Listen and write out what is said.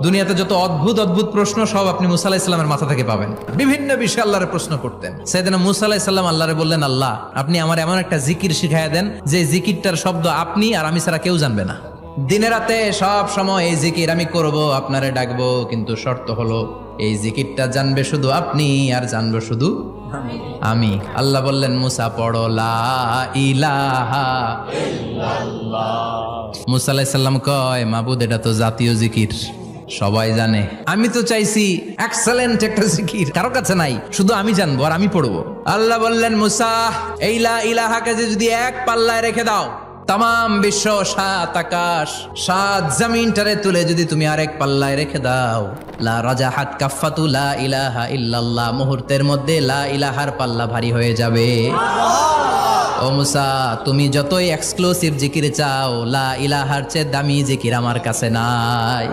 দুনিয়াতে যত অদ্ভুত অদ্ভুত প্রশ্ন সব আপনি মুসা আলাইহিস সালামের মাথা থেকে পাবেন। বিভিন্ন বিষয়ে আল্লাহরে প্রশ্ন করতেন। সাইয়েদনা মুসা আলাইহিস সালাম আল্লাহরে বললেন, আল্লাহ আপনি আমার এমন একটা জিকির শিখাইয়া দেন যে জিকিরটার শব্দ আপনি আর আমি ছাড়া কেউ জানবে না। দিনে রাতে সব সময় এই জিকির আমি করব, আপনারে ডাকবো, কিন্তু শর্ত হলো এই জিকিরটা জানবে শুধু আপনি আর জানবো শুধু আমি। আল্লাহ বললেন, মুসা পড়ো লা ইলাহা ইল্লাল্লাহ। মুসা আলাইহিস সালাম কয়, মাবুদ এটা তো জাতীয় জিকির, সবাই জানে। আমি তো চাইছি এক্সেলেন্ট একটা জিকির, কারো কাছে নাই, শুধু আমি জানবো আর আমি পড়বো। আল্লাহ বললেন, মুসা এই লা ইলাহাকে যদি এক পাল্লায় রেখে দাও, তাম বিশ্ব, সাত আকাশ, সাত জমিনটারে তুলে যদি তুমি আরেক পাল্লায় রেখে দাও, লা রাজাহাত কাফাতু লা ইলাহা ইল্লাল্লাহ, মুহূর্তের মধ্যে লা ইলাহার পাল্লা ভারী হয়ে যাবে। ও মুসা, তুমি যতই এক্সক্লুসিভ জিকির চাও, লা ইলাহার চেয়ে দামি জিকির আমার কাছে নাই।